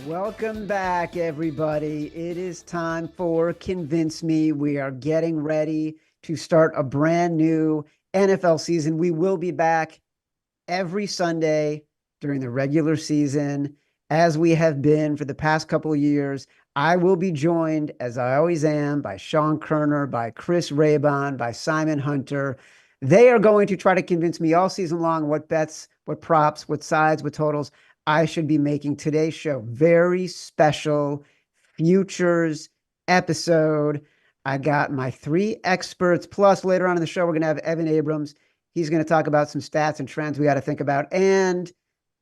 Welcome back, everybody. It is time for Convince Me. We are getting ready to start a brand new NFL season. We will be back every Sunday during the regular season, as we have been for the past couple of years. I will be joined, as I always am, by Sean Kerner, by Chris Raybon, by Simon Hunter. They are going to try to convince me all season long what bets, what props, what sides, what totals I should be making. Today's show, very special futures episode. I got my three experts. Plus, later on in the show, we're going to have Evan Abrams. He's going to talk about some stats and trends we got to think about. And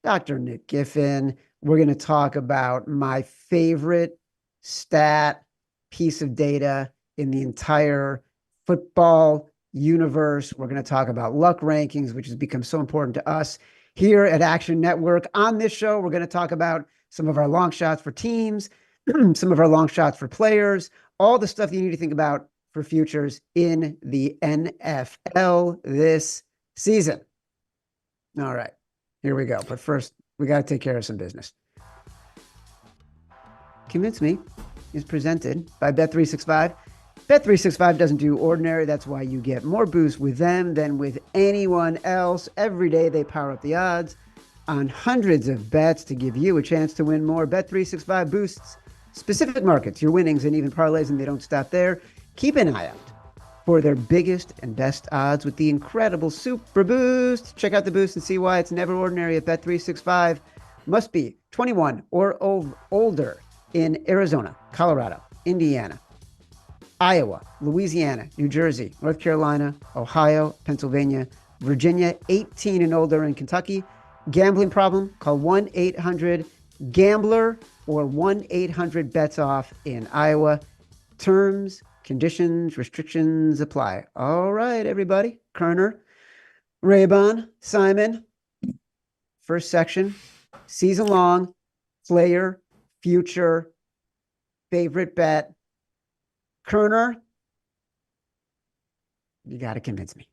Dr. Nick Giffen, we're going to talk about my favorite stat piece of data in the entire football universe. We're going to talk about luck rankings, which has become so important to us here at Action Network. On this show, we're going to talk about some of our long shots for teams, some of our long shots for players, all the stuff you need to think about for futures in the NFL this season. All right, here we go. But first, we got to take care of some business. Convince Me is presented by Bet365. Bet365 doesn't do ordinary. That's why you get more boost with them than with anyone else. Every day they power up the odds on hundreds of bets to give you a chance to win more. Bet365 boosts specific markets, your winnings, and even parlays, and they don't stop there. Keep an eye out for their biggest and best odds with the incredible Super Boost. Check out the boost and see why it's never ordinary at Bet365. Must be 21 or older in Arizona, Colorado, Indiana, Iowa, Louisiana, New Jersey, North Carolina, Ohio, Pennsylvania, Virginia, 18 and older in Kentucky. Gambling problem? Call 1-800-GAMBLER or 1-800-BETS-OFF in Iowa. Terms, conditions, restrictions apply. All right, everybody. Kerner, Raybon, Simon. First section, season long, player, future, favorite bet. Kerner, you got to convince me.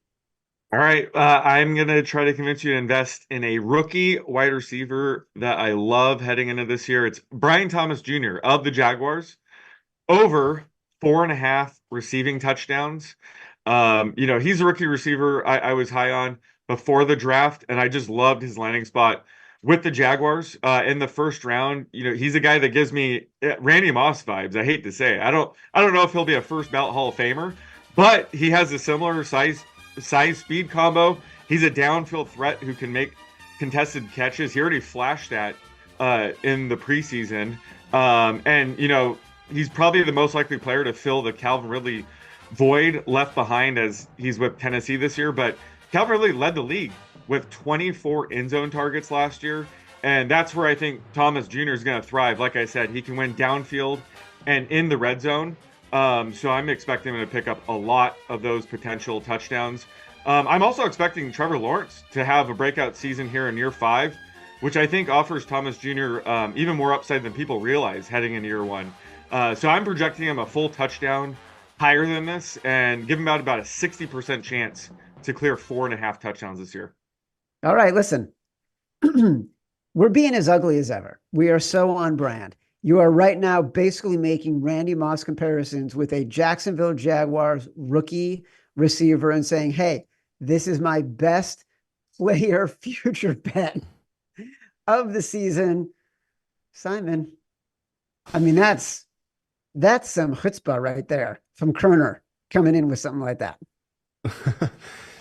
All right, I'm going to try to convince you to invest in a rookie wide receiver that I love heading into this year. It's Brian Thomas Jr. of the Jaguars, over 4.5 receiving touchdowns. He's a rookie receiver I was high on before the draft, and I just loved his landing spot with the Jaguars in the first round. He's a guy that gives me Randy Moss vibes. I hate to say it. I don't know if he'll be a first ballot Hall of Famer, but he has a similar size speed combo. He's a downfield threat who can make contested catches. He already flashed that in the preseason. He's probably the most likely player to fill the Calvin Ridley void left behind as he's with Tennessee this year. But Calvin Ridley led the league with 24 end zone targets last year. And that's where I think Thomas Jr. is going to thrive. Like I said, he can win downfield and in the red zone. So I'm expecting him to pick up a lot of those potential touchdowns. I'm also expecting Trevor Lawrence to have a breakout season here in year 5, which I think offers Thomas Jr. Even more upside than people realize heading into year 1. So I'm projecting him a full touchdown higher than this and give him about a 60% chance to clear 4.5 touchdowns this year. All right, listen. We're being as ugly as ever. We are so on brand. You are right now basically making Randy Moss comparisons with a Jacksonville Jaguars rookie receiver and saying, hey, this is my best player future bet of the season. Simon, I mean, that's some chutzpah right there from Kerner coming in with something like that.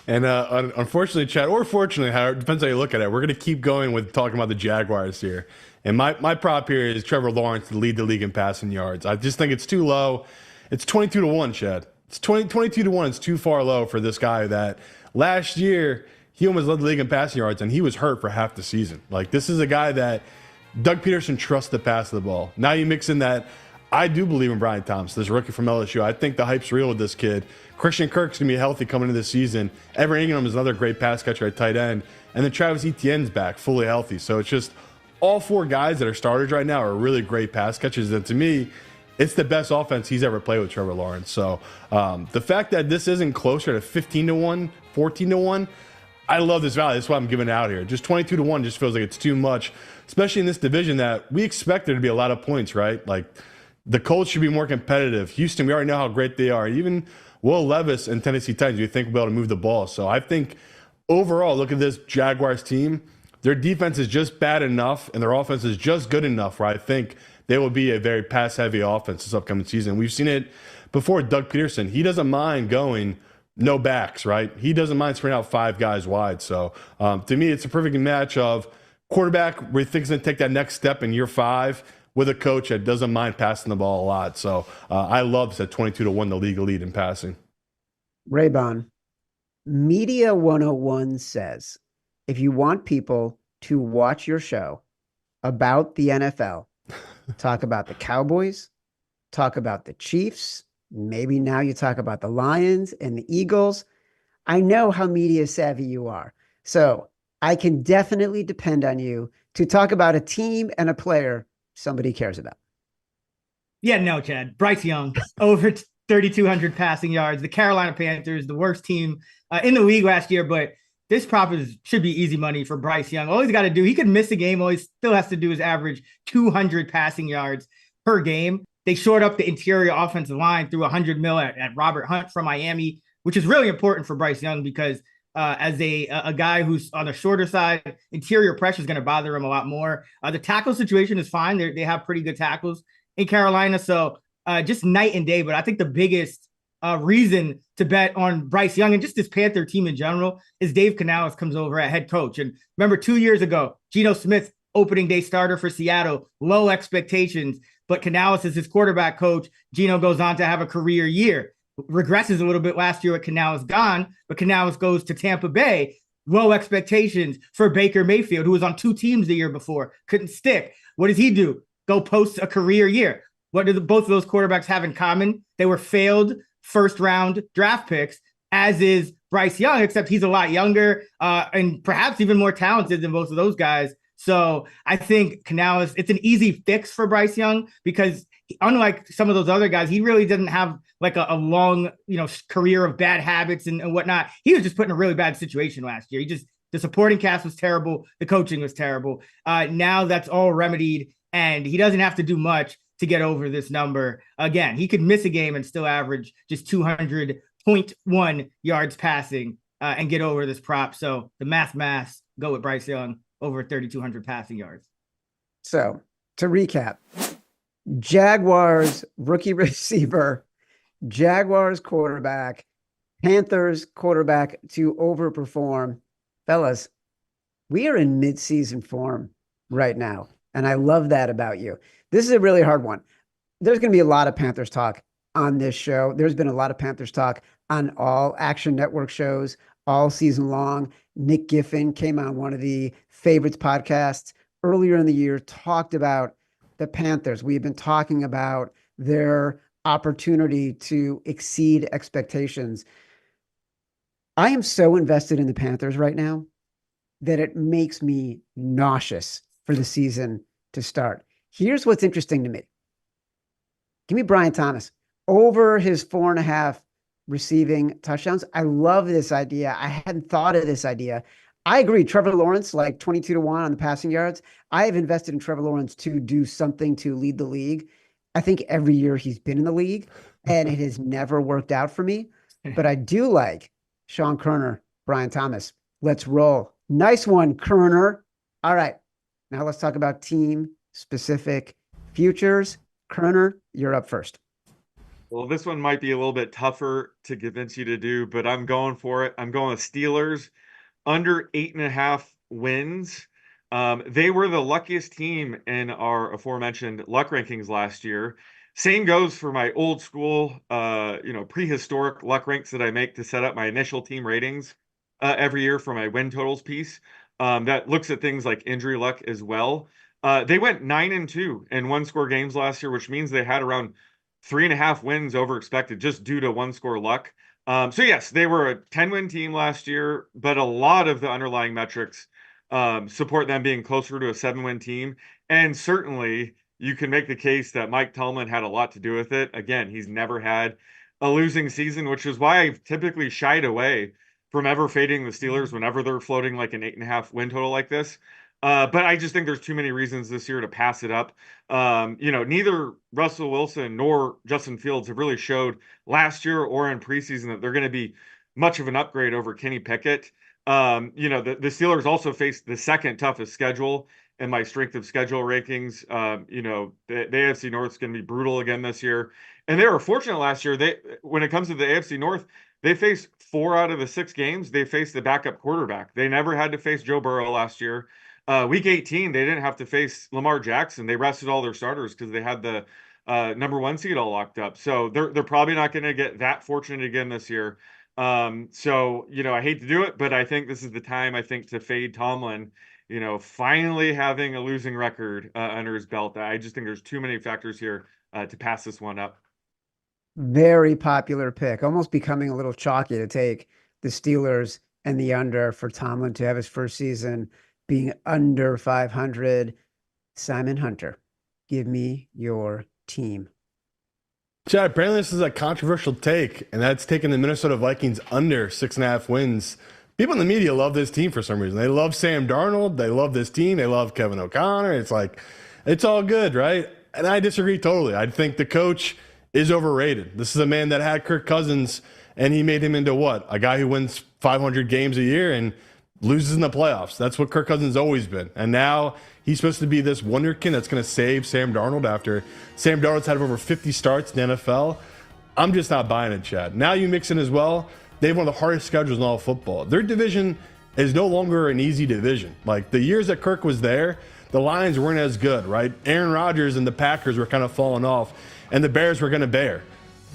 And unfortunately, Chad, or fortunately, it depends how you look at it, we're going to keep going with talking about the Jaguars here. And my prop here is Trevor Lawrence to lead the league in passing yards. I just think it's too low. It's 22-1, Chad. It's 22-1. It's too far low for this guy that last year he almost led the league in passing yards, and he was hurt for half the season. Like, this is a guy that Doug Peterson trusts to pass the ball. Now you mix in that I do believe in Brian Thomas, this rookie from LSU. I think the hype's real with this kid. Christian Kirk's going to be healthy coming into this season. Evan Ingram is another great pass catcher at tight end. And then Travis Etienne's back, fully healthy. So it's just all four guys that are starters right now are really great pass catchers. And to me, it's the best offense he's ever played with Trevor Lawrence. So the fact that this isn't closer to 15-1, 14-1, I love this value. That's why I'm giving it out here. Just 22-1 just feels like it's too much, especially in this division that we expect there to be a lot of points, right? Like the Colts should be more competitive. Houston, we already know how great they are. Even Will Levis and Tennessee Titans, you think will be able to move the ball. So I think overall, look at this Jaguars team. Their defense is just bad enough and their offense is just good enough where I think they will be a very pass-heavy offense this upcoming season. We've seen it before. Doug Peterson, he doesn't mind going no backs, right? He doesn't mind spreading out 5 guys wide. So to me, it's a perfect match of quarterback where he thinks he's going to take that next step in year 5 with a coach that doesn't mind passing the ball a lot. So I love this at 22-1, the league lead in passing. Raybon, Media 101 says, if you want people to watch your show about the NFL, talk about the Cowboys, talk about the Chiefs, maybe now you talk about the Lions and the Eagles. I know how media savvy you are. So I can definitely depend on you to talk about a team and a player somebody cares about. Yeah, no, Chad. Bryce Young, over 3,200 passing yards. The Carolina Panthers, the worst team in the league last year, but this prop should be easy money for Bryce Young. All he's got to do, he could miss a game. All he still has to do is average 200 passing yards per game. They shored up the interior offensive line through $100 million at Robert Hunt from Miami, which is really important for Bryce Young because as a guy who's on the shorter side, interior pressure is going to bother him a lot more. The tackle situation is fine. They have pretty good tackles in Carolina. So just night and day. But I think the biggest reason to bet on Bryce Young and just this Panther team in general is Dave Canales comes over at head coach. And remember 2 years ago, Geno Smith, opening day starter for Seattle, low expectations, but Canales is his quarterback coach. Geno goes on to have a career year. Regresses a little bit last year with Canales gone, but Canales goes to Tampa Bay. Low expectations for Baker Mayfield, who was on 2 teams the year before, couldn't stick. What does he do? Go post a career year. What do both of those quarterbacks have in common? They were failed first-round draft picks, as is Bryce Young, except he's a lot younger and perhaps even more talented than both of those guys. So I think Canales, it's an easy fix for Bryce Young because unlike some of those other guys, he really didn't have like a long, career of bad habits and whatnot. He was just put in a really bad situation last year. The supporting cast was terrible. The coaching was terrible. Now that's all remedied and he doesn't have to do much to get over this number. Again, he could miss a game and still average just 200.1 yards passing and get over this prop. So the math, go with Bryce Young over 3,200 passing yards. So to recap, Jaguars rookie receiver, Jaguars quarterback, Panthers quarterback to overperform. Fellas, we are in mid-season form right now, and I love that about you. This is a really hard one. There's going to be a lot of Panthers talk on this show. There's been a lot of Panthers talk on all Action Network shows all season long. Nick Giffen came on one of the favorites podcasts earlier in the year, talked about the Panthers. We've been talking about their opportunity to exceed expectations. I am so invested in the Panthers right now that it makes me nauseous for the season to start. Here's what's interesting to me. Give me Brian Thomas over his 4.5 receiving touchdowns. I love this idea. I hadn't thought of this idea. I agree. Trevor Lawrence, like 22-1 on the passing yards. I have invested in Trevor Lawrence to do something to lead the league. I think every year he's been in the league and it has never worked out for me, but I do like Sean Kerner, Brian Thomas. Let's roll. Nice one, Kerner. All right. Now let's talk about team specific futures. Kerner, you're up first. Well, this one might be a little bit tougher to convince you to do, but I'm going for it. I'm going with Steelers under 8.5 wins. They were the luckiest team in our aforementioned luck rankings last year. Same goes for my old school, prehistoric luck ranks that I make to set up my initial team ratings every year for my win totals piece. That looks at things like injury luck as well. They went 9-2 in 1-score games last year, which means they had around 3.5 wins over expected just due to 1-score luck. So yes, they were a 10-win team last year, but a lot of the underlying metrics support them being closer to a 7-win team. And certainly you can make the case that Mike Tomlin had a lot to do with it. Again, he's never had a losing season, which is why I've typically shied away from ever fading the Steelers whenever they're floating like an 8.5 win total like this. But I just think there's too many reasons this year to pass it up. Neither Russell Wilson nor Justin Fields have really showed last year or in preseason that they're going to be much of an upgrade over Kenny Pickett. The Steelers also faced the second toughest schedule in my strength of schedule rankings. The AFC North is going to be brutal again this year. And they were fortunate last year. When it comes to the AFC North, they faced 4 out of the 6 games. They faced the backup quarterback. They never had to face Joe Burrow last year. Week 18, they didn't have to face Lamar Jackson. They rested all their starters because they had the number 1 seed all locked up. So they're probably not going to get that fortunate again this year. I hate to do it, but I think this is the time, to fade Tomlin, finally having a losing record under his belt. I just think there's too many factors here to pass this one up. Very popular pick, almost becoming a little chalky to take the Steelers and the under for Tomlin to have his first season being under 500. Simon Hunter, give me your team. Chad, apparently this is a controversial take, and that's taking the Minnesota Vikings under 6.5 wins. People in the media love this team for some reason. They love Sam Darnold. They love this team. They love Kevin O'Connor. It's like, it's all good, right? And I disagree totally. I think the coach is overrated. This is a man that had Kirk Cousins, and he made him into what? A guy who wins 500 games a year and loses in the playoffs. That's what Kirk Cousins has always been. And now he's supposed to be this wonderkin that's going to save Sam Darnold after Sam Darnold's had over 50 starts in the NFL. I'm just not buying it, Chad. Now you mix in as well, they have one of the hardest schedules in all of football. Their division is no longer an easy division. Like the years that Kirk was there, the Lions weren't as good, right? Aaron Rodgers and the Packers were kind of falling off, and the Bears were going to bear.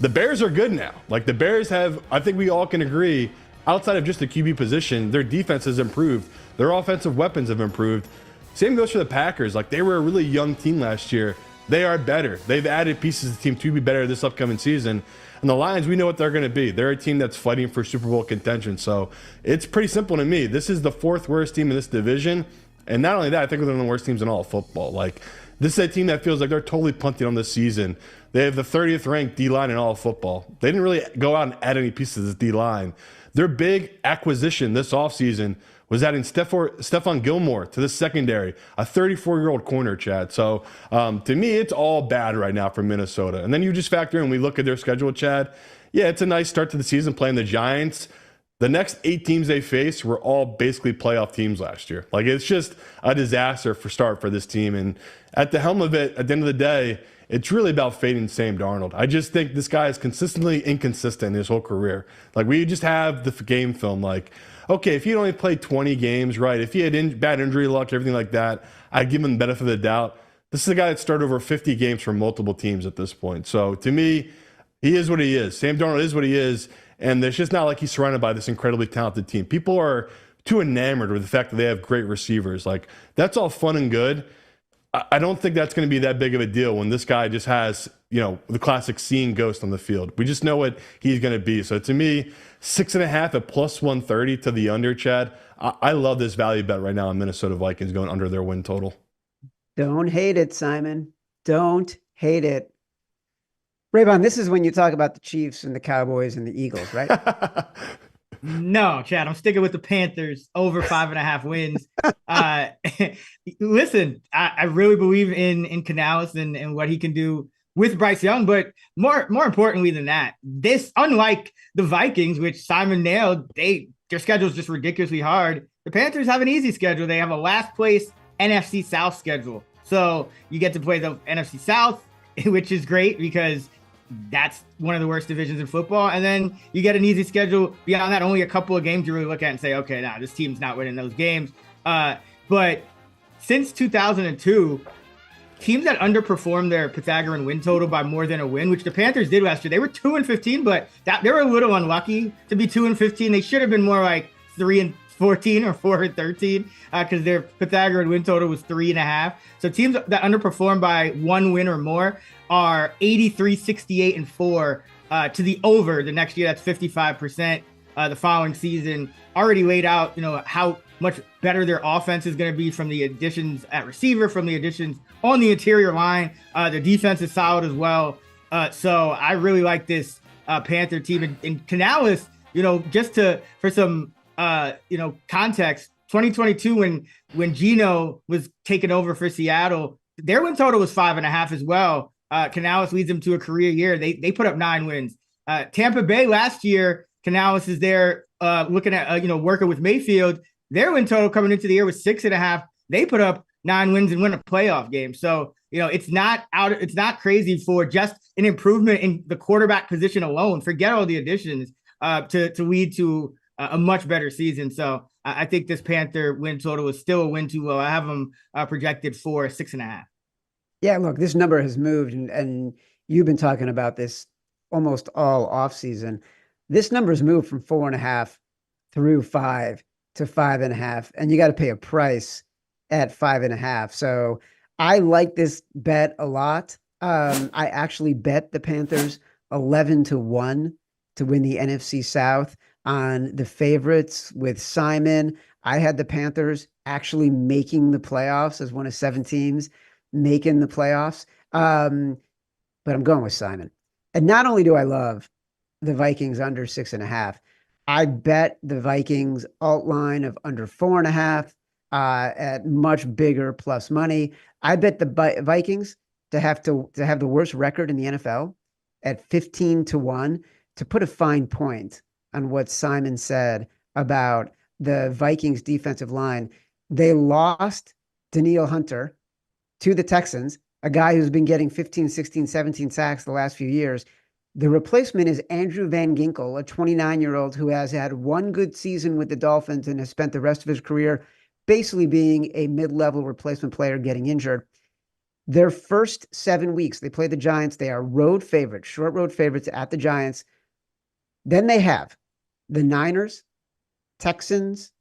The Bears are good now. Like the Bears have, I think we all can agree, outside of just the QB position, their defense has improved. Their offensive weapons have improved. Same goes for the Packers. Like they were a really young team last year. They are better. They've added pieces to the team to be better this upcoming season. And the Lions, we know what they're going to be. They're a team that's fighting for Super Bowl contention. So it's pretty simple to me. This is the 4th worst team in this division. And not only that, I think they're one of the worst teams in all of football. Like this is a team that feels like they're totally punting on this season. They have the 30th ranked D-line in all of football. They didn't really go out and add any pieces to this D-line. Their big acquisition this offseason was adding Stephon Gilmore to the secondary, a 34-year-old corner, Chad. So to me, it's all bad right now for Minnesota. And then you just factor in, we look at their schedule, Chad. Yeah, it's a nice start to the season playing the Giants. The next 8 teams they face were all basically playoff teams last year. Like it's just a disaster for this team. And at the helm of it, at the end of the day, it's really about fading Sam Darnold. I just think this guy is consistently inconsistent his whole career. Like we just have the game film. Like, okay, if he only played 20 games, right? If he had bad injury luck, everything like that, I'd give him the benefit of the doubt. This is a guy that started over 50 games for multiple teams at this point. So to me, he is what he is. Sam Darnold is what he is. And it's just not like he's surrounded by this incredibly talented team. People are too enamored with the fact that they have great receivers. Like that's all fun and good. I don't think that's going to be that big of a deal when this guy just has, the classic seeing ghost on the field. We just know what he's going to be. So to me, 6.5 at plus 130 to the under, Chad. I love this value bet right now on Minnesota Vikings going under their win total. Don't hate it, Simon. Don't hate it. Raybon, this is when you talk about the Chiefs and the Cowboys and the Eagles, right? No, Chad, I'm sticking with the Panthers over 5.5 wins. Listen, I really believe in Canales and what he can do with Bryce Young, but more importantly than that, this, unlike the Vikings, which Simon nailed, their schedule is just ridiculously hard. The Panthers have an easy schedule. They have a last place NFC South schedule. So you get to play the NFC South, which is great because that's one of the worst divisions in football. And then you get an easy schedule beyond that, only a couple of games you really look at and say, okay, nah, this team's not winning those games. But since 2002, teams that underperformed their Pythagorean win total by more than a win, which the Panthers did last year, they were 2-15, but they were a little unlucky to be 2-15. They should have been more like 3-14 or 4-13 because their Pythagorean win total was 3.5. So teams that underperform by 1 win or more are 83, 68, and 4 to the over the next year. That's 55%. The following season already laid out, how much better their offense is going to be from the additions at receiver, from the additions on the interior line. The defense is solid as well. So I really like this Panther team. And Canales, just for some context, 2022 when Geno was taking over for Seattle, their win total was 5.5 as well. Canales leads them to a career year. They put up 9 wins. Tampa Bay last year, Canales is there looking at working with Mayfield. Their win total coming into the year was 6.5. They put up 9 wins and win a playoff game. So it's not crazy for just an improvement in the quarterback position alone. Forget all the additions to lead to a much better season. So I think this Panther win total is still a win too low. I have them projected for 6.5. Yeah, look, this number has moved, and you've been talking about this almost all offseason. This number's moved from 4.5 through 5 to 5.5, and you got to pay a price at 5.5. So I like this bet a lot. I actually bet the Panthers 11-1 to win the NFC South on the favorites with Simon. I had the Panthers actually making the playoffs as one of 7 teams making the playoffs. But I'm going with Simon. And not only do I love the Vikings under 6.5, I bet the Vikings alt line of under 4.5 at much bigger plus money. I bet the Vikings to have the worst record in the NFL at 15-1. To put a fine point on what Simon said about the Vikings defensive line, they lost Danielle Hunter to the Texans, a guy who's been getting 15, 16, 17 sacks the last few years. The replacement is Andrew Van Ginkel, a 29-year-old who has had one good season with the Dolphins and has spent the rest of his career basically being a mid-level replacement player getting injured. Their first 7 weeks, they play the Giants. They are road favorites, short road favorites at the Giants. Then they have the Niners, Texans,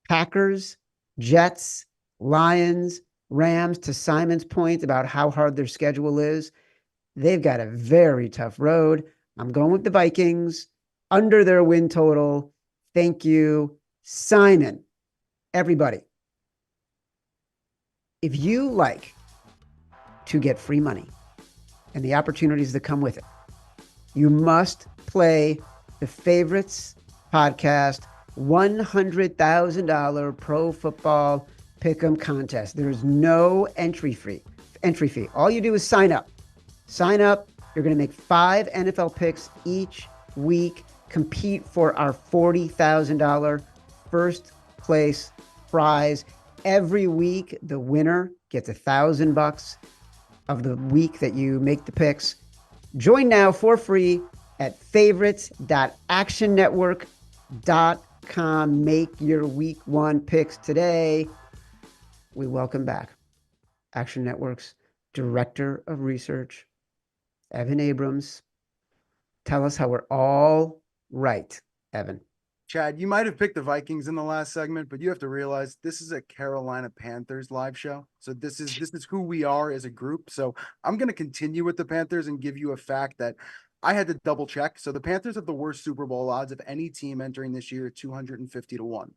Packers, Jets, Lions, Rams. To Simon's point about how hard their schedule is, they've got a very tough road. I'm going with the Vikings under their win total. Thank you, Simon. Everybody, if you like to get free money and the opportunities that come with it, you must play the Favorites Podcast $100,000 pro football pick'em contest. There's no entry fee. All you do is sign up. You're going to make 5 NFL picks each week. Compete for our $40,000 first place prize. Every week, the winner gets $1,000 of the week that you make the picks. Join now for free at favorites.actionnetwork.com. Make your week 1 picks today. We welcome back Action Network's Director of Research, Evan Abrams. Tell us how we're all right, Evan. Chad, you might have picked the Vikings in the last segment, but you have to realize this is a Carolina Panthers live show. So this is who we are as a group. So I'm going to continue with the Panthers and give you a fact that I had to double check. So the Panthers have the worst Super Bowl odds of any team entering this year at 250-1.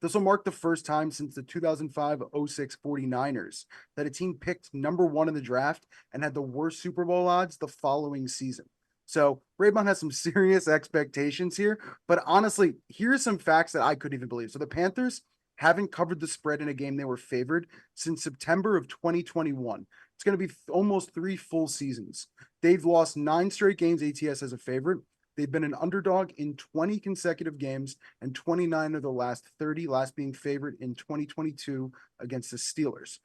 This will mark the first time since the 2005-06 49ers that a team picked number 1 in the draft and had the worst Super Bowl odds the following season. So Raybon has some serious expectations here, but honestly, here's some facts that I couldn't even believe. So the Panthers haven't covered the spread in a game they were favored since September of 2021. It's going to be almost 3 full seasons. They've lost 9 straight games ATS as a favorite. They've been an underdog in 20 consecutive games and 29 of the last 30, last being favored in 2022 against the Steelers.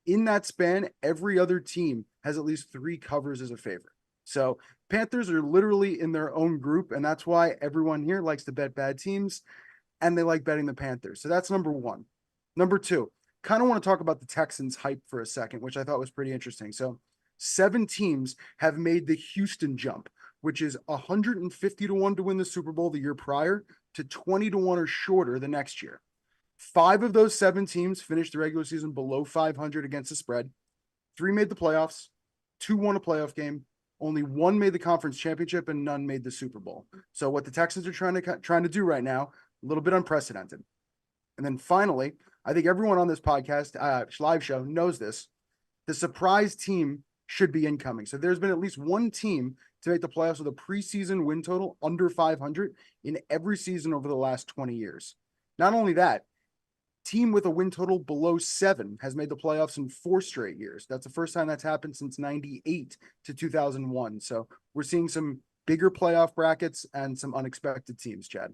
In that span, every other team has at least 3 covers as a favorite. So Panthers are literally in their own group, and that's why everyone here likes to bet bad teams, and they like betting the Panthers. So that's number 1. Number 2, kind of want to talk about the Texans hype for a second, which I thought was pretty interesting. So 7 teams have made the Houston jump, which is 150-1 to win the Super Bowl the year prior to 20-1 or shorter the next year. 5 of those 7 teams finished the regular season below 500 against the spread. 3 made the playoffs. 2 won a playoff game. Only 1 made the conference championship and none made the Super Bowl. So what the Texans are trying to do right now, a little bit unprecedented. And then finally, I think everyone on this podcast, live show knows this. The surprise team should be incoming. So there's been at least one team to make the playoffs with a preseason win total under 500 in every season over the last 20 years. Not only that, team with a win total below 7 has made the playoffs in 4 straight years. That's the first time that's happened since 98 to 2001. So we're seeing some bigger playoff brackets and some unexpected teams, Chad.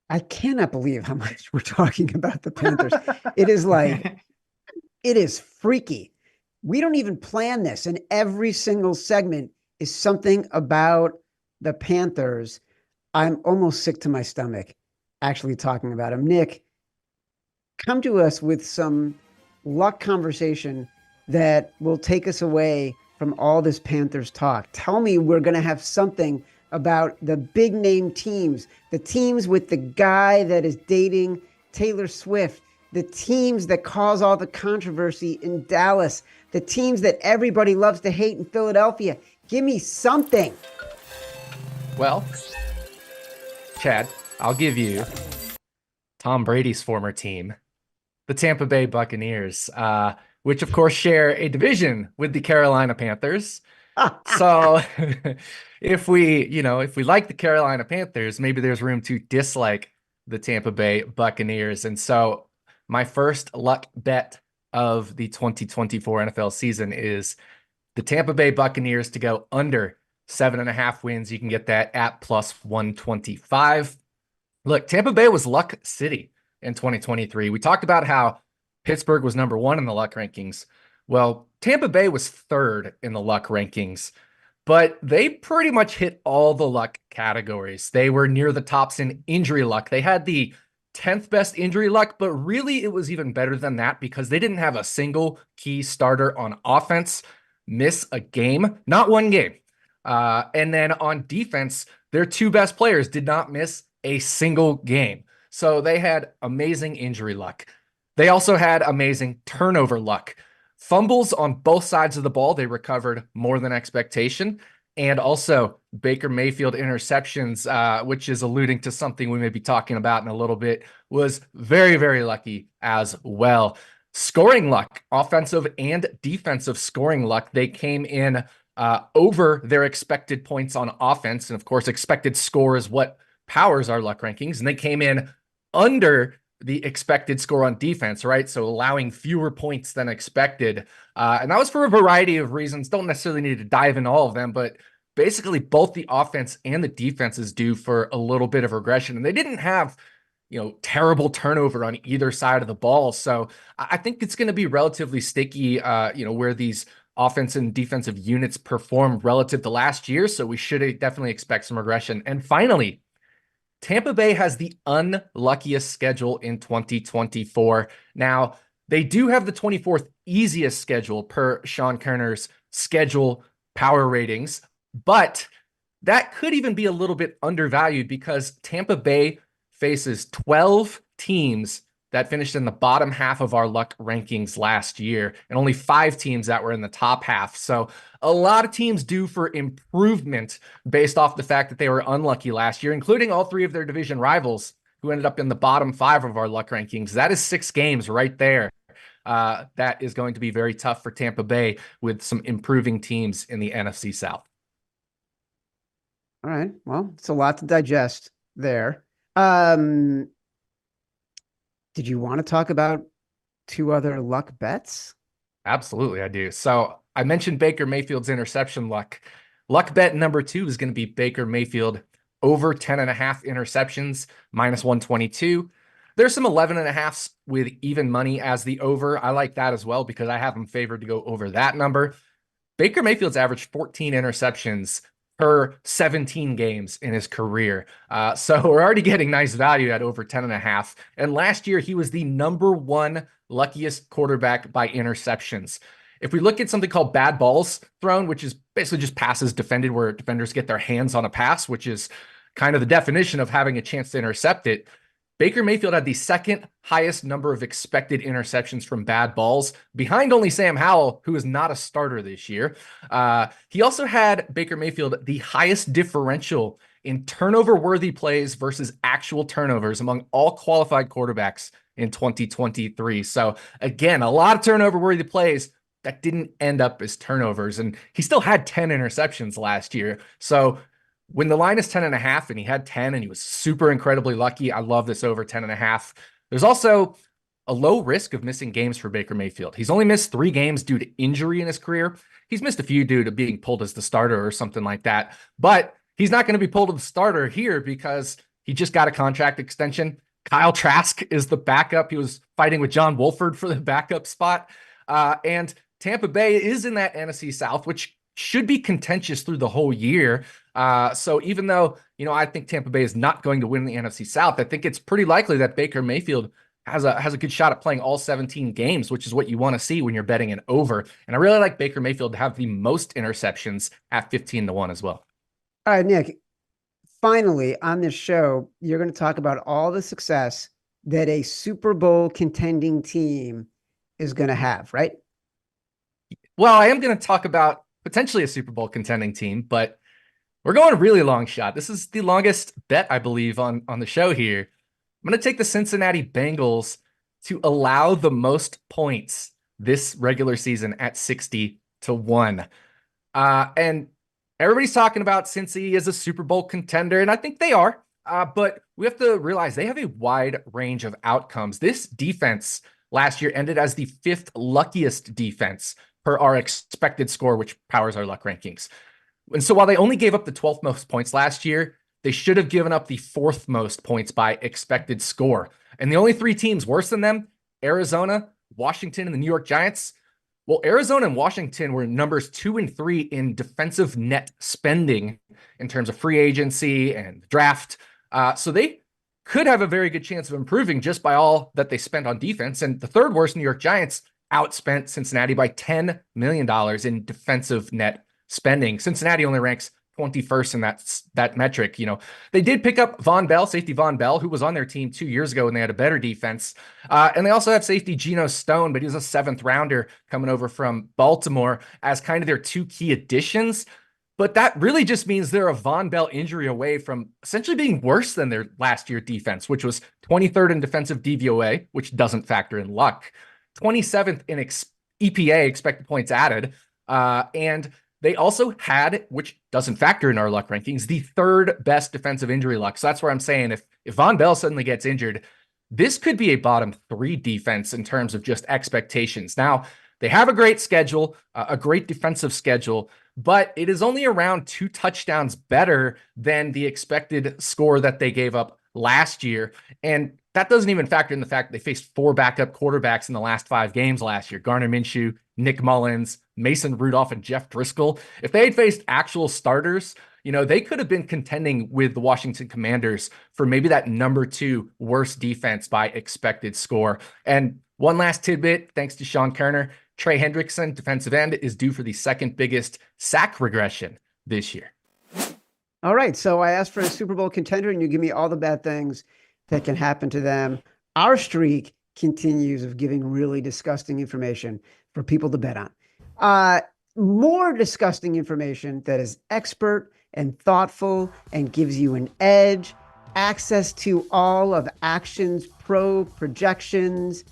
I cannot believe how much we're talking about the Panthers. It is like, it is freaky. We don't even plan this, and every single segment is something about the Panthers. I'm almost sick to my stomach actually talking about them. Nick, come to us with some luck conversation that will take us away from all this Panthers talk. Tell me we're going to have something about the big name teams, the teams with the guy that is dating Taylor Swift, the teams that cause all the controversy in Dallas, the teams that everybody loves to hate in Philadelphia. Give me something. Well, Chad, I'll give you Tom Brady's former team, the Tampa Bay Buccaneers, which of course share a division with the Carolina Panthers. So if we like the Carolina Panthers, maybe there's room to dislike the Tampa Bay Buccaneers. And so my first luck bet of the 2024 NFL season is the Tampa Bay Buccaneers to go under 7.5 wins. You can get that at plus 125. Look, Tampa Bay was luck city in 2023. We talked about how Pittsburgh was number 1 in the luck rankings. Well, Tampa Bay was 3rd in the luck rankings, but they pretty much hit all the luck categories. They were near the tops in injury luck. They had the 10th best injury luck, but really it was even better than that because they didn't have a single key starter on offense miss a game, not one game. And then on defense, their 2 best players did not miss a single game. So they had amazing injury luck. They also had amazing turnover luck. Fumbles on both sides of the ball, they recovered more than expectation. And also Baker Mayfield interceptions, which is alluding to something we may be talking about in a little bit, was very, very lucky as well. Scoring luck, offensive and defensive scoring luck, they came in over their expected points on offense. And of course, expected score is what powers our luck rankings. And they came in under the expected score on defense, right? So allowing fewer points than expected. And that was for a variety of reasons. Don't necessarily need to dive into all of them, but basically both the offense and the defense is due for a little bit of regression. And they didn't have, terrible turnover on either side of the ball. So I think it's going to be relatively sticky, where these offense and defensive units perform relative to last year. So we should definitely expect some regression. And finally, Tampa Bay has the unluckiest schedule in 2024. Now, they do have the 24th easiest schedule per Sean Kerner's schedule power ratings, but that could even be a little bit undervalued because Tampa Bay faces 12 teams that finished in the bottom half of our luck rankings last year, and only 5 teams that were in the top half. So a lot of teams due for improvement based off the fact that they were unlucky last year, including all 3 of their division rivals who ended up in the bottom 5 of our luck rankings. That is 6 games right there. That is going to be very tough for Tampa Bay with some improving teams in the NFC South. All right. Well, it's a lot to digest there. Did you want to talk about 2 other luck bets? Absolutely, I do. So I mentioned Baker Mayfield's interception luck. Luck bet number 2 is going to be Baker Mayfield over 10.5 interceptions, minus 122. There's some 11.5s with even money as the over. I like that as well because I have him favored to go over that number. Baker Mayfield's averaged 14 interceptions per 17 games in his career. So we're already getting nice value at over 10.5. And last year, he was the number 1 luckiest quarterback by interceptions. If we look at something called bad balls thrown, which is basically just passes defended where defenders get their hands on a pass, which is kind of the definition of having a chance to intercept it, Baker Mayfield had the 2nd highest number of expected interceptions from bad balls, behind only Sam Howell, who is not a starter this year. He also had, Baker Mayfield, the highest differential in turnover-worthy plays versus actual turnovers among all qualified quarterbacks in 2023. So again, a lot of turnover-worthy plays, that didn't end up as turnovers. And he still had 10 interceptions last year. So when the line is 10.5 and he had 10 and he was super incredibly lucky, I love this over 10.5. There's also a low risk of missing games for Baker Mayfield. He's only missed 3 games due to injury in his career. He's missed a few due to being pulled as the starter or something like that. But he's not going to be pulled as the starter here because he just got a contract extension. Kyle Trask is the backup. He was fighting with John Wolford for the backup spot. And Tampa Bay is in that NFC South, which should be contentious through the whole year. So even though, I think Tampa Bay is not going to win the NFC South, I think it's pretty likely that Baker Mayfield has a good shot at playing all 17 games, which is what you want to see when you're betting an over. And I really like Baker Mayfield to have the most interceptions at 15-1 as well. All right, Nick, finally on this show, you're going to talk about all the success that a Super Bowl contending team is going to have, right? Well, I am going to talk about potentially a Super Bowl contending team, but we're going really long shot. This is the longest bet, I believe, on the show here. I'm going to take the Cincinnati Bengals to allow the most points this regular season at 60-1. And everybody's talking about Cincy as a Super Bowl contender, and I think they are. But we have to realize they have a wide range of outcomes. This defense last year ended as the 5th luckiest defense per our expected score, which powers our luck rankings. And so while they only gave up the 12th most points last year, they should have given up the 4th most points by expected score. And the only 3 teams worse than them, Arizona, Washington, and the New York Giants. Well, Arizona and Washington were numbers 2 and 3 in defensive net spending in terms of free agency and draft. So they could have a very good chance of improving just by all that they spent on defense. And the 3rd worst New York Giants outspent Cincinnati by $10 million in defensive net spending. Cincinnati only ranks 21st in that metric. They did pick up safety Von Bell, who was on their team 2 years ago when they had a better defense. And they also have safety Geno Stone, but he was a 7th rounder coming over from Baltimore as kind of their 2 key additions. But that really just means they're a Von Bell injury away from essentially being worse than their last year defense, which was 23rd in defensive DVOA, which doesn't factor in luck, 27th in EPA, expected points added, and they also had, which doesn't factor in our luck rankings, the 3rd best defensive injury luck. So that's where I'm saying if Von Bell suddenly gets injured, this could be a bottom 3 defense in terms of just expectations. Now, they have a great schedule, a great defensive schedule, but it is only around 2 touchdowns better than the expected score that they gave up last year. And that doesn't even factor in the fact that they faced 4 backup quarterbacks in the last 5 games last year. Gardner Minshew, Nick Mullins, Mason Rudolph, and Jeff Driscoll. If they had faced actual starters, they could have been contending with the Washington Commanders for maybe that number 2 worst defense by expected score. And one last tidbit, thanks to Sean Kerner, Trey Hendrickson, defensive end, is due for the 2nd biggest sack regression this year. All right. So I asked for a Super Bowl contender and you give me all the bad things that can happen to them. Our streak continues of giving really disgusting information for people to bet on. More disgusting information that is expert and thoughtful and gives you an edge, access to all of Action's pro projections.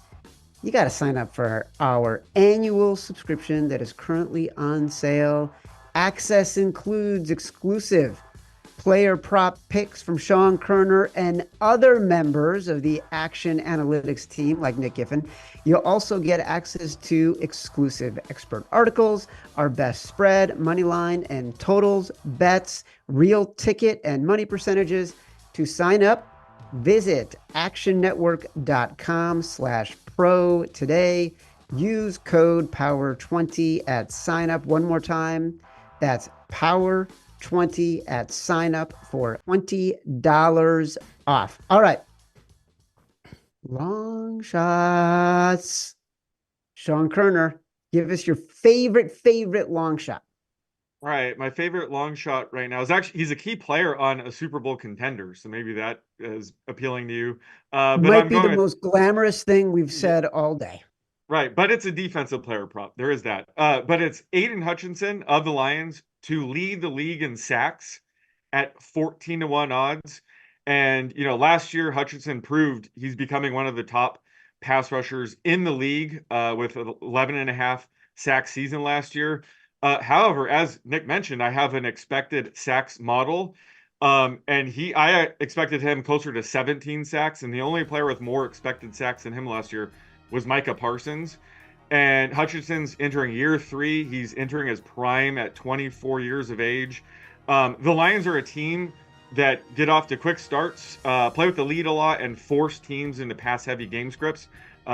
You got to sign up for our annual subscription that is currently on sale. Access includes exclusive player prop picks from Sean Kerner and other members of the Action Analytics team, like Nick Giffen. You'll also get access to exclusive expert articles, our best spread, money line, and totals, bets, real ticket, and money percentages. To sign up, visit actionnetwork.com/pro today. Use code POWER20 at sign up. One more time, that's POWER20 at sign up for $20 off. All right. Long shots. Sean Kerner, give us your favorite long shot. Right. My favorite long shot right now is actually, he's a key player on a Super Bowl contender. So maybe that is appealing to you. But Might be the most glamorous thing we've said all day. Right. But it's a defensive player prop. There is that. But it's Aiden Hutchinson of the Lions to lead the league in sacks at 14-1 odds. And, last year, Hutchinson proved he's becoming one of the top pass rushers in the league with 11.5 sack season last year. However, as Nick mentioned, I have an expected sacks model. And I expected him closer to 17 sacks, and the only player with more expected sacks than him last year was Micah Parsons. And Hutchinson's entering year 3. He's entering his prime at 24 years of age. The Lions are a team that get off to quick starts, play with the lead a lot, and force teams into pass-heavy game scripts.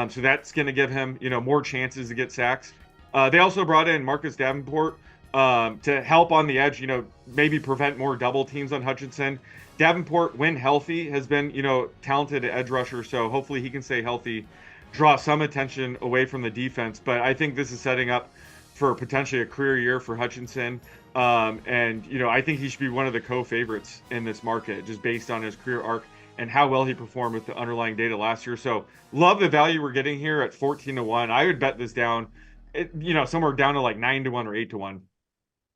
So that's going to give him, more chances to get sacks. They also brought in Marcus Davenport to help on the edge, maybe prevent more double teams on Hutchinson. Davenport, when healthy, has been, talented edge rusher, so hopefully he can stay healthy, draw some attention away from the defense. But I think this is setting up for potentially a career year for Hutchinson. And I think he should be one of the co-favorites in this market, just based on his career arc and how well he performed with the underlying data last year. So love the value we're getting here at 14-1. I would bet this down, somewhere down to like 9-1 or 8-1.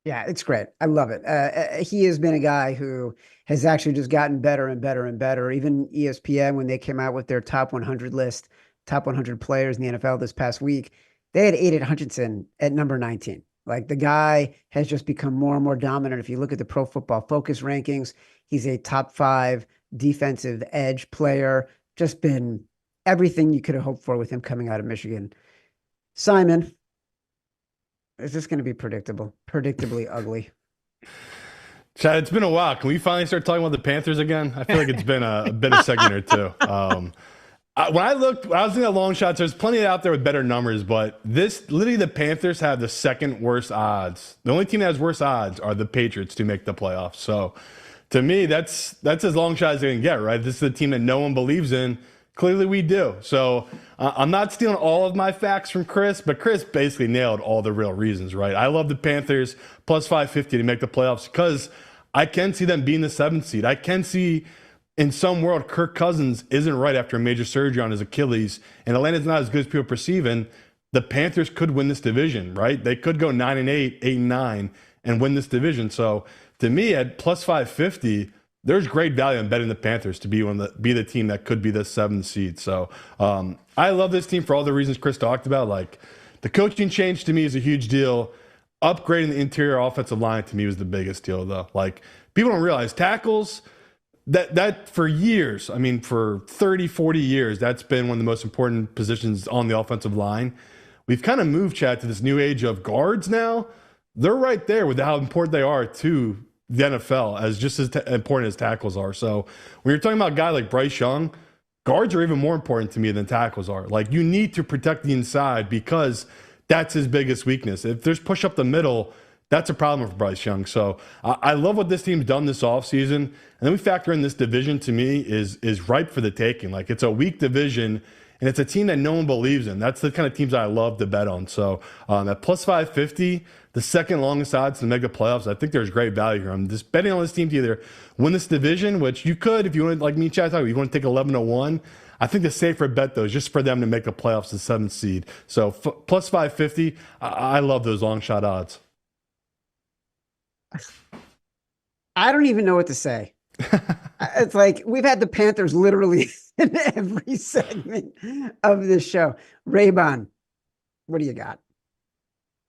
Yeah, it's great. I love it. He has been a guy who has actually just gotten better and better and better. Even ESPN, when they came out with their top 100 list, top 100 players in the NFL this past week, they had Aiden Hutchinson at number 19. Like, the guy has just become more and more dominant. If you look at the Pro Football Focus rankings, he's a top 5 defensive edge player. Just been everything you could have hoped for with him coming out of Michigan. Simon, is this going to be predictably ugly? Chad, it's been a while. Can we finally start talking about the Panthers again? I feel like it's been a segment or two. When I was looking at long shots, there's plenty out there with better numbers, but literally the Panthers have the second worst odds. The only team that has worse odds are the Patriots to make the playoffs. So to me, that's as long shot as they can get, right? This is a team that no one believes in. Clearly we do. So I'm not stealing all of my facts from Chris, but Chris basically nailed all the real reasons, right? I love the Panthers plus 550 to make the playoffs because I can see them being the 7th seed. I can see in some world Kirk Cousins isn't right after a major surgery on his Achilles, and Atlanta's not as good as people perceive, and the Panthers could win this division, right? They could go 9-8, 8-9, and win this division. So to me, at plus 550, there's great value in betting the Panthers to be the team that could be the 7th seed. So I love this team for all the reasons Chris talked about. Like, the coaching change to me is a huge deal. Upgrading the interior offensive line to me was the biggest deal, though. Like, people don't realize tackles, that for years, I mean, for 30, 40 years, that's been one of the most important positions on the offensive line. We've kind of moved, Chad, to this new age of guards now. They're right there with how important they are to the NFL, as just as important as tackles are. So when you're talking about a guy like Bryce Young, guards are even more important to me than tackles are. Like, you need to protect the inside because that's his biggest weakness. If there's push up the middle, that's a problem for Bryce Young. So I love what this team's done this offseason. And then we factor in this division, to me, is ripe for the taking. Like, it's a weak division, and it's a team that no one believes in. That's the kind of teams I love to bet on. So at plus 550, the second longest odds to make the playoffs, I think there's great value here. I'm just betting on this team to either win this division, which you could, if you want, like me, Chad, you want to take 11-1. I think the safer bet, though, is just for them to make the playoffs the 7th seed. So plus 550, I love those long shot odds. I don't even know what to say. It's like we've had the Panthers literally in every segment of this show. Raybon, what do you got?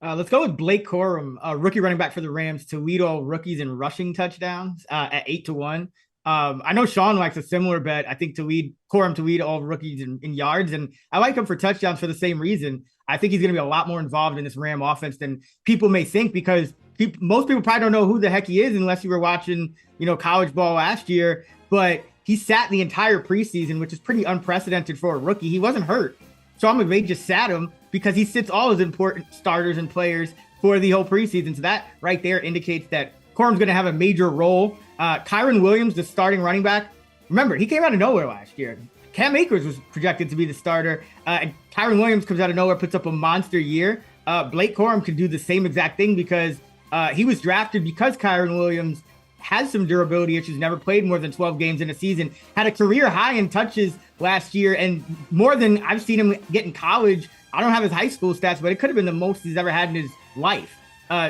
Let's go with Blake Corum, rookie running back for the Rams, to lead all rookies in rushing touchdowns at 8-1. I know Sean likes a similar bet. I think Corum to lead all rookies in yards, and I like him for touchdowns for the same reason. I think he's going to be a lot more involved in this Ram offense than people may think, because most people probably don't know who the heck he is unless you were watching, college ball last year. But he sat the entire preseason, which is pretty unprecedented for a rookie. He wasn't hurt. Sean McVay just sat him because he sits all his important starters and players for the whole preseason. So that right there indicates that Corum's going to have a major role. Kyron Williams, the starting running back, remember, he came out of nowhere last year. Cam Akers was projected to be the starter. And Kyron Williams comes out of nowhere, puts up a monster year. Blake Corum could do the same exact thing because he was drafted because Kyron Williams has some durability issues, never played more than 12 games in a season, had a career high in touches last year, and more than I've seen him get in college. I don't have his high school stats, but it could have been the most he's ever had in his life.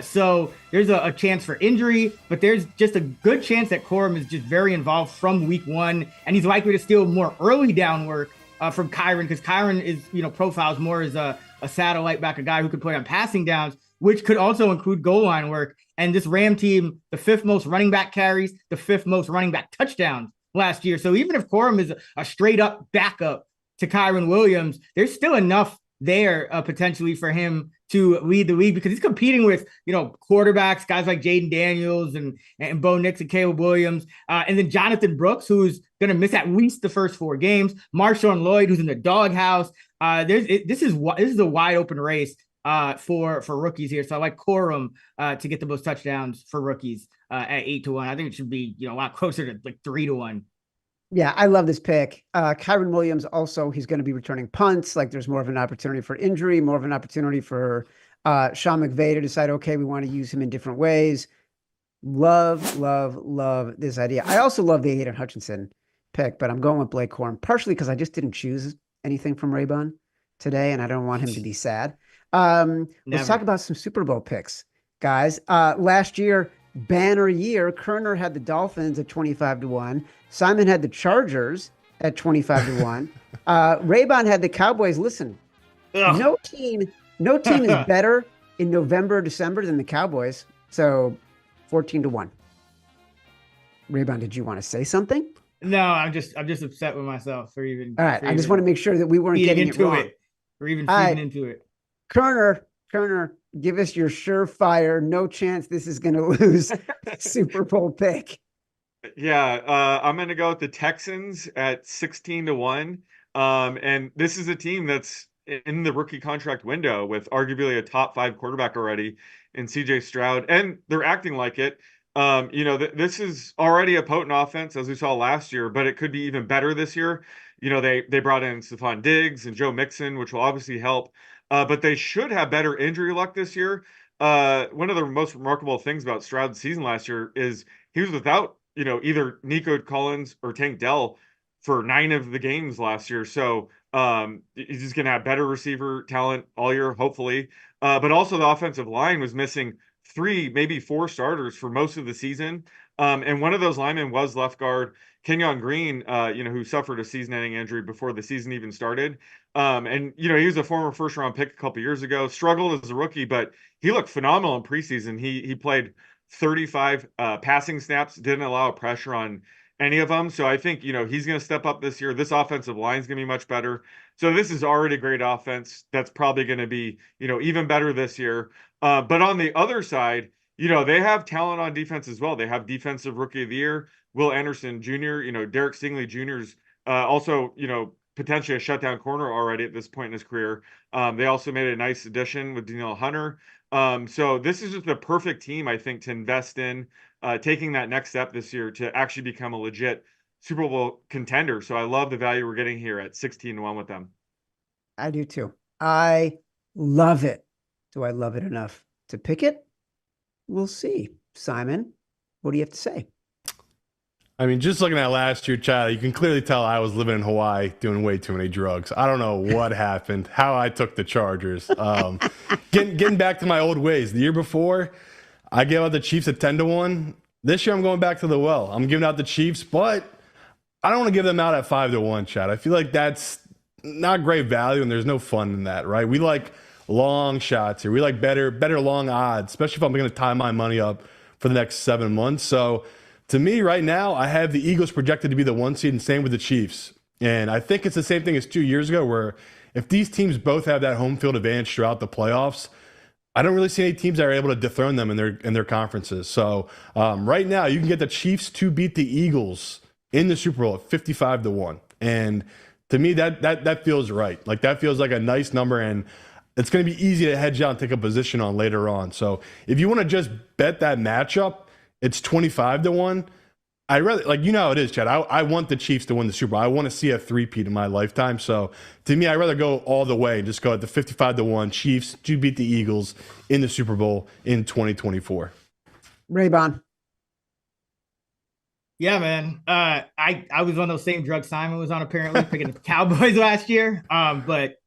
So there's a chance for injury, but there's just a good chance that Corum is just very involved from week one, and he's likely to steal more early down work from Kyron, because Kyron is, profiles more as a satellite back, a guy who could play on passing downs, which could also include goal line work. And this Ram team, the 5th most running back carries, the 5th most running back touchdowns last year. So even if Corum is a straight up backup to Kyron Williams, there's still enough there potentially for him to lead the league, because he's competing with, quarterbacks, guys like Jaden Daniels and Bo Nix and Caleb Williams. And then Jonathan Brooks, who's going to miss at least the first 4 games. Marshawn Lloyd, who's in the doghouse. This is a wide open race for rookies here. So I like Corum to get the most touchdowns for rookies at 8-1. I think it should be, a lot closer to like 3-1. Yeah, I love this pick. Kyron Williams also, he's going to be returning punts. Like there's more of an opportunity for injury, more of an opportunity for Sean McVay to decide, okay, we want to use him in different ways. Love this idea. I also love the Aiden Hutchinson pick, but I'm going with Blake Corum, partially because I just didn't choose anything from Raybon today, and I don't want him to be sad. Let's talk about some Super Bowl picks, guys. Last year, banner year, Kerner had the Dolphins at 25-1. Simon had the Chargers at 25-1. Raybon had the Cowboys. Listen, no team is better in November, December than the Cowboys. So 14-1. Raybon, did you want to say something? No, I'm just upset with myself for even. All right, I just want to make sure that we weren't getting into it wrong. Or even feeding into it. Kerner, give us your surefire, no chance this is going to lose Super Bowl pick. Yeah, I'm going to go with the Texans at 16-1. And this is a team that's in the rookie contract window with arguably a top 5 quarterback already in CJ Stroud, and they're acting like it. This is already a potent offense, as we saw last year, but it could be even better this year. They brought in Stephon Diggs and Joe Mixon, which will obviously help. But they should have better injury luck this year. One of the most remarkable things about Stroud's season last year is he was without, either Nico Collins or Tank Dell for 9 of the games last year. So he's just going to have better receiver talent all year, hopefully. But also the offensive line was missing 3, maybe 4 starters for most of the season. And one of those linemen was left guard Kenyon Green, who suffered a season-ending injury before the season even started. And he was a former first-round pick a couple years ago, struggled as a rookie, but he looked phenomenal in preseason. He played 35 passing snaps, didn't allow pressure on any of them. So I think, he's going to step up this year. This offensive line is going to be much better. So this is already a great offense. That's probably going to be, even better this year. But on the other side, they have talent on defense as well. They have defensive rookie of the year, Will Anderson Jr., Derek Stingley Jr.'s also, potentially a shutdown corner already at this point in his career. They also made a nice addition with Danielle Hunter. So this is just the perfect team, I think, to invest in, taking that next step this year to actually become a legit Super Bowl contender. So I love the value we're getting here at 16-1 with them. I do too. I love it. Do I love it enough to pick it? We'll see. Simon, what do you have to say? I mean, just looking at last year, Chad, you can clearly tell I was living in Hawaii doing way too many drugs. I don't know what happened, how I took the Chargers. Getting back to my old ways. The year before, I gave out the Chiefs at 10-1. This year, I'm going back to the well. I'm giving out the Chiefs, but I don't want to give them out at 5-1, Chad. I feel like that's not great value, and there's no fun in that, right? We like long shots here. We like better long odds, especially if I'm going to tie my money up for the next 7 months. So to me right now, I have the Eagles projected to be the 1 seed, and same with the Chiefs. And I think it's the same thing as 2 years ago, where if these teams both have that home field advantage throughout the playoffs, I don't really see any teams that are able to dethrone them in their conferences. So right now, you can get the Chiefs to beat the Eagles in the Super Bowl at 55-1. And to me, that feels right. Like, that feels like a nice number, and it's going to be easy to hedge out and take a position on later on. So if you want to just bet that matchup, it's 25-1. I rather, how it is, Chad. I want the Chiefs to win the Super Bowl. I want to see a three-peat in my lifetime. So to me, I'd rather go all the way and just go at the 55-1 Chiefs to beat the Eagles in the Super Bowl in 2024. Raybon. Yeah, man. I was on those same drugs Simon was on, apparently, picking the Cowboys last year. But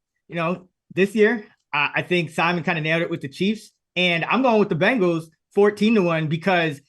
this year, I think Simon kind of nailed it with the Chiefs, and I'm going with the Bengals 14-1 because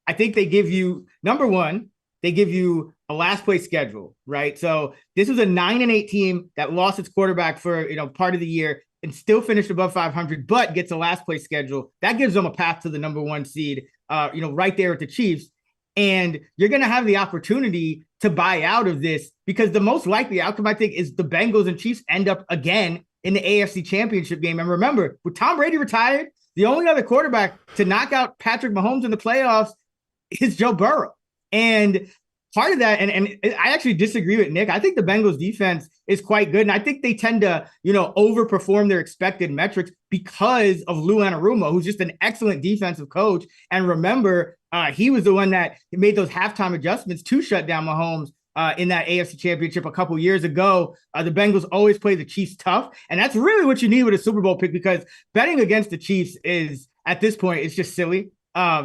I think they give you, number one, they give you a last place schedule, right? So this was a 9-8 team that lost its quarterback for, part of the year and still finished above 500, but gets a last place schedule. That gives them a path to the number 1 seed, right there with the Chiefs. And you're going to have the opportunity to buy out of this, because the most likely outcome, I think, is the Bengals and Chiefs end up again in the AFC Championship game. And remember, with Tom Brady retired, the only other quarterback to knock out Patrick Mahomes in the playoffs is Joe Burrow. And part of that, and I actually disagree with Nick. I think the Bengals defense is quite good. And I think they tend to, overperform their expected metrics because of Lou Anarumo, who's just an excellent defensive coach. And remember, he was the one that made those halftime adjustments to shut down Mahomes in that AFC Championship a couple years ago. The Bengals always play the Chiefs tough. And that's really what you need with a Super Bowl pick, because betting against the Chiefs is, at this point, it's just silly.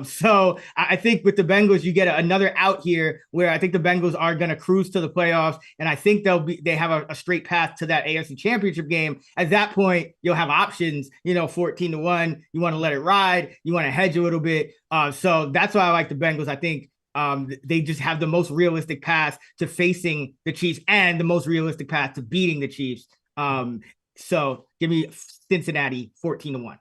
So I think with the Bengals, you get another out here where I think the Bengals are going to cruise to the playoffs. And I think they have a straight path to that AFC Championship game. At that point, you'll have options, 14-1. You want to let it ride. You want to hedge a little bit. So that's why I like the Bengals. I think they just have the most realistic path to facing the Chiefs and the most realistic path to beating the Chiefs. So give me Cincinnati 14-1.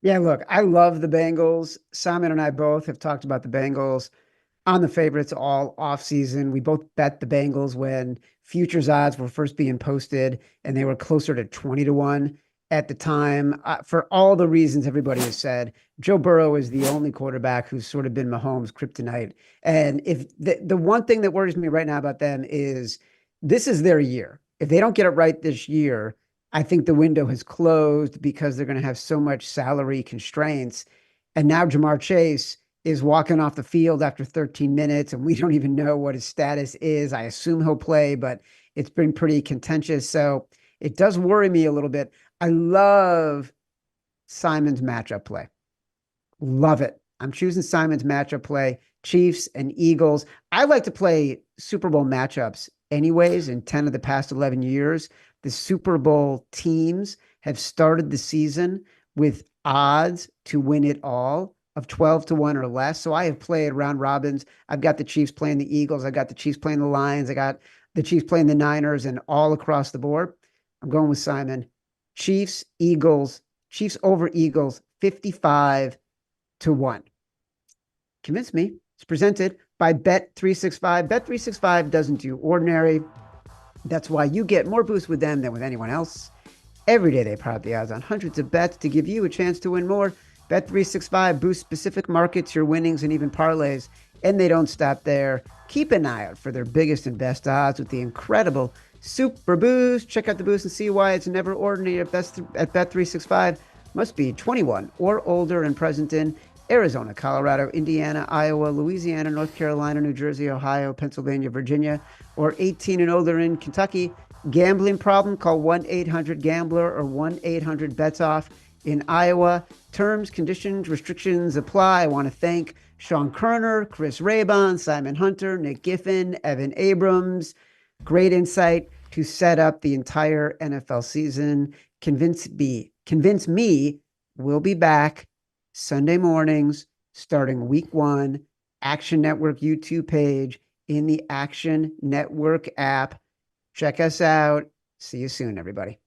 Yeah, look, I love the Bengals. Simon and I both have talked about the Bengals on the favorites all offseason. We both bet the Bengals when futures odds were first being posted, and they were closer to 20-1 at the time. For all the reasons everybody has said, Joe Burrow is the only quarterback who's sort of been Mahomes' kryptonite. And if the one thing that worries me right now about them is this is their year. If they don't get it right this year, I think the window has closed because they're going to have so much salary constraints. And now Jamar Chase is walking off the field after 13 minutes, and we don't even know what his status is. I assume he'll play, but it's been pretty contentious. So it does worry me a little bit. I love Simon's matchup play. Love it. I'm choosing Simon's matchup play, Chiefs and Eagles. I like to play Super Bowl matchups anyways in 10 of the past 11 years. The Super Bowl teams have started the season with odds to win it all of 12-1 or less. So I have played round robins. I've got the Chiefs playing the Eagles. I got the Chiefs playing the Lions. I got the Chiefs playing the Niners, and all across the board. I'm going with Simon. Chiefs, Eagles, Chiefs over Eagles, 55-1. Convince me. It's presented by Bet365. Bet365 doesn't do ordinary. That's why you get more boosts with them than with anyone else. Every day they prop the odds on hundreds of bets to give you a chance to win more. Bet365 boosts specific markets, your winnings, and even parlays. And they don't stop there. Keep an eye out for their biggest and best odds with the incredible Super Boost. Check out the boost and see why it's never ordinary at Bet365. Must be 21 or older and present in Arizona, Colorado, Indiana, Iowa, Louisiana, North Carolina, New Jersey, Ohio, Pennsylvania, Virginia, or 18 and older in Kentucky. Gambling problem? Call 1-800-GAMBLER or 1-800-BETS-OFF in Iowa. Terms, conditions, restrictions apply. I want to thank Sean Kerner, Chris Raybon, Simon Hunter, Nick Giffen, Evan Abrams. Great insight to set up the entire NFL season. Convince me we'll be back Sunday mornings, starting week 1, Action Network YouTube page in the Action Network app. Check us out. See you soon, everybody.